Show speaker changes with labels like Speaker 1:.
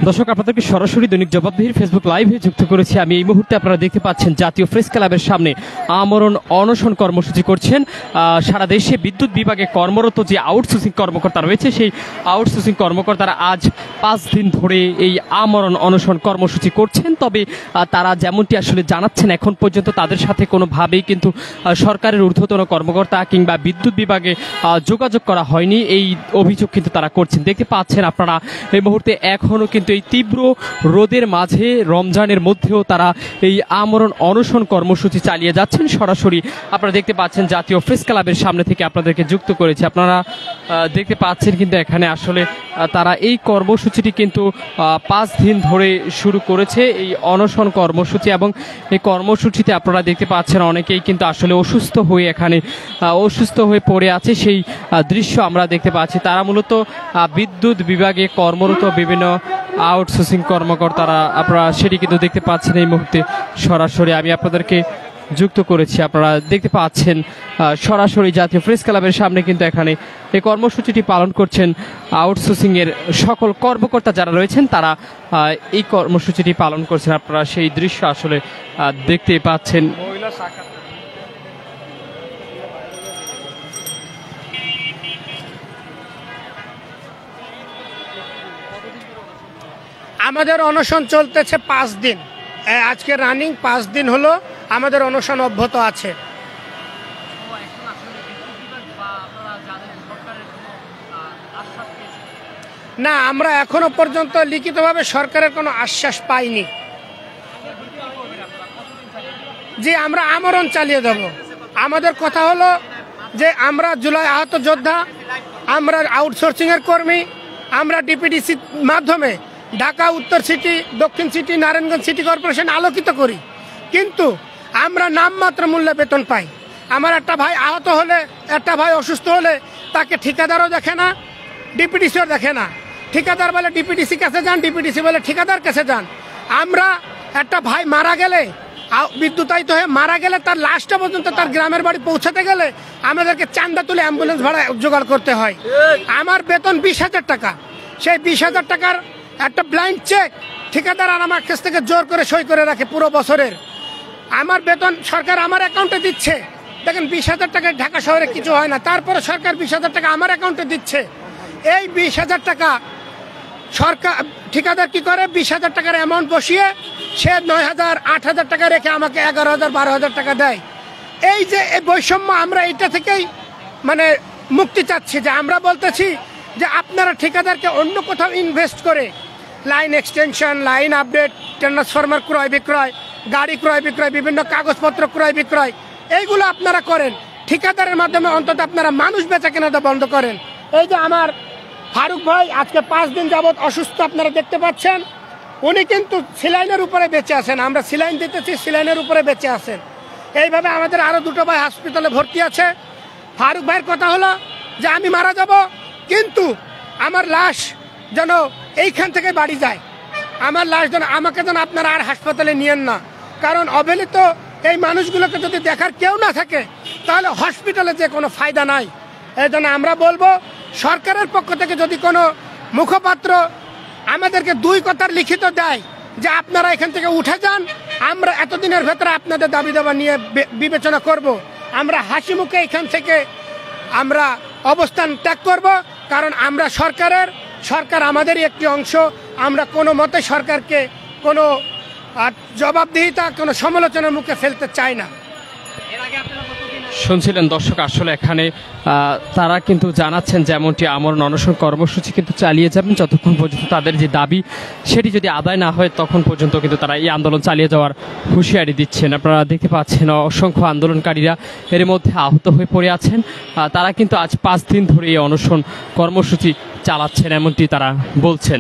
Speaker 1: দর্শক আপনাদেরকে সরাসরি দৈনিক জবাবদিহির ফেসবুক লাইভে যুক্ত করেছি আমি। এই মুহূর্তে আপনারা দেখতে পাচ্ছেন জাতীয় প্রেস ক্লাবের সামনে আমরণ অনশন কর্মসূচি করছেন সারা দেশে বিদ্যুৎ বিভাগে কর্মরত যে আউটসোর্সিং কর্মকর্তা রয়েছে, সেই আউটসোর্সিং কর্মকর্তারা আজ 5 দিন ধরে এই আমরণ অনশন কর্মসূচি করছেন। তবে তারা যেমনটি আসলে জানাচ্ছেন, এখন পর্যন্ত তাদের সাথে কোনোভাবেই কিন্তু সরকারের ঊর্ধ্বতন কর্মকর্তা কিংবা বিদ্যুৎ বিভাগে যোগাযোগ করা হয়নি, এই অভিযোগ কিন্তু তারা করছেন। দেখতে পাচ্ছেন আপনারা এই মুহূর্তে এখনও কিন্তু এই তীব্র রোদের মাঝে রমজানের মধ্যেও তারা এই আমরণ অনশন কর্মসূচি চালিয়ে যাচ্ছেন। সরাসরি আপনারা দেখতে পাচ্ছেন জাতীয় প্রেস ক্লাবের সামনে থেকে আপনাদেরকে যুক্ত করেছি। আপনারা দেখতে পাচ্ছেন কিন্তু এখানে আসলে তারা এই কর্মসূচিটি কিন্তু 5 দিন ধরে শুরু করেছে, এই অনশন কর্মসূচি। এবং এই কর্মসূচিতে আপনারা দেখতে পাচ্ছেন অনেকেই কিন্তু আসলে অসুস্থ হয়ে পড়ে আছে, সেই দৃশ্য আমরা দেখতে পাচ্ছি। তারা মূলত বিদ্যুৎ বিভাগে কর্মরত বিভিন্ন আউটসোর্সিং কর্মকর্তারা, আপনারা সেটি কিন্তু দেখতে পাচ্ছেন এই মুহূর্তে সরাসরি আমি আপনাদেরকে যুক্ত করেছি। আপনারা দেখতে পাচ্ছেন সরাসরি জাতীয় প্রেস ক্লাবের সামনে কিন্তু এখানে এই কর্মসূচিটি পালন করছেন আউটসোর্সিং এর সকল কর্মকর্তা যারা রয়েছেন, তারা এই কর্মসূচিটি পালন করছেন। আপনারা সেই দৃশ্য আসলে দেখতে পাচ্ছেন।
Speaker 2: আমাদের অনশন চলতেছে 5 দিন, আজকে রানিং 5 দিন হলো আমাদের অনশন অব্যাহত আছে। না, আমরা এখনো পর্যন্ত লিখিতভাবে সরকারের কোনো আশ্বাস পাইনি। যে আমরা আমরণ চালিয়ে যাব। আমাদের কথা হলো যে আমরা জুলাই আহত যোদ্ধা, আমরা আউটসোর্সিং এর কর্মী, আমরা ডিপিডিসির মাধ্যমে ঢাকা উত্তর সিটি, দক্ষিণ সিটি, নারায়ণগঞ্জ সিটি কর্পোরেশন আলোকিত করি, কিন্তু আমরা নামমাত্র মূল্যে বেতন পাই। আমার একটা ভাই আহত হলে, একটা ভাই অসুস্থ হলে তাকে ঠিকাদারও দেখে না, ডিপিডিসিও দেখে না। ঠিকাদার বলে ডিপিডিসি কাছে যান, ডিপিডিসি বলে ঠিকাদার কাছে যান। আমরা একটা ভাই মারা গেলে, বিদ্যুতায়িত হয়ে মারা গেলে, তার লাশটা পর্যন্ত তার গ্রামের বাড়ি পৌঁছাতে গেলে আমাদেরকে চান্দা তুলে অ্যাম্বুলেন্স ভাড়া জোগাড় করতে হয়। আমার বেতন 20,000 টাকা, সেই 20,000 টাকার একটা ব্লাইন্ড চেক ঠিকাদার আর আমার কাছ থেকে জোর করে সই করে রাখে পুরো বছরের। আমার বেতন সরকার আমার অ্যাকাউন্টে দিচ্ছে। দেখেন 20,000 টাকায় ঢাকা শহরে কিছু হয় না, তারপরে সরকার 20,000 টাকা আমার অ্যাকাউন্টে দিচ্ছে। এই 20,000 টাকা সরকার ঠিকাদার কি করে, 20,000 টাকার অ্যামাউন্ট বসিয়ে সে 9,000 8,000 টাকা রেখে আমাকে 11,000 12,000 টাকা দেয়। এই যে এই বৈষম্য, আমরা এইটা থেকেই মানে মুক্তি চাচ্ছি। যে আমরা বলতেছি যে আপনারা ঠিকাদারকে অন্য কোথাও ইনভেস্ট করে line extension, line update, transformer ক্রয় বিক্রয়, গাড়ি ক্রয় বিক্রয়, বিভিন্ন কাগজপত্র ক্রয় বিক্রয়, এইগুলো আপনারা করেন। ঠিকাদারের মাধ্যমে অন্তত আপনারা মানুষ বেচা কেনাটা বন্ধ করেন। এই যে আমার ফারুক ভাই আজকে 5 দিন যাবৎ অসুস্থ, আপনারা দেখতে পাচ্ছেন। উনি কিন্তু সিলাইনের উপরে বেঁচে আছেন, আমরা সিলাইন দিতেছি, সিলাইনের উপরে বেঁচে আছেন। এইভাবে আমাদের আরও 2টো ভাই হসপিটালে ভর্তি আছে। ফারুক ভাইয়ের কথা হলো যে আমি মারা যাব, কিন্তু আমার লাশ যেন এইখান থেকে বাড়ি যায়, আমার লাশ যেন, আমাকে যেন আপনারা আর হাসপাতালে নিয়েন না। কারণ অবহেলিত এই মানুষগুলোকে যদি দেখার কেউ না থাকে তাহলে হসপিটালে যে কোনো ফায়দা নাই। এই জন্য আমরা বলবো সরকারের পক্ষ থেকে যদি কোনো মুখপাত্র আমাদেরকে 2 কথার লিখিত দেয় যে আপনারা এখান থেকে উঠে যান, আমরা এতদিনের ভেতরে আপনাদের দাবি দাবা নিয়ে বিবেচনা করব। আমরা হাসি মুখে এখান থেকে আমরা অবস্থান ত্যাগ করব, কারণ আমরা সরকার আমাদেরই একটি অংশ। আমরা কোনো মতে সরকারকে কোনো জবাবদিহিতা, কোনো সমালোচনার মুখে ফেলতে চাই না।
Speaker 1: শুনছিলেন দর্শক, আসলে এখানে তারা কিন্তু জানাচ্ছেন যেমনটি আমরণ অনশন কর্মসূচি কিন্তু চালিয়ে যাবেন যতক্ষণ পর্যন্ত তাদের যে দাবি সেটি যদি আদায় না হয়, তখন পর্যন্ত কিন্তু তারা এই আন্দোলন চালিয়ে যাওয়ার হুঁশিয়ারি দিচ্ছেন। আপনারা দেখতে পাচ্ছেন অসংখ্য আন্দোলনকারীরা এর মধ্যে আহত হয়ে পড়ে আছেন। তারা কিন্তু আজ 5 দিন ধরে এই অনশন কর্মসূচি চালাচ্ছেন, এমনটি তারা বলছেন।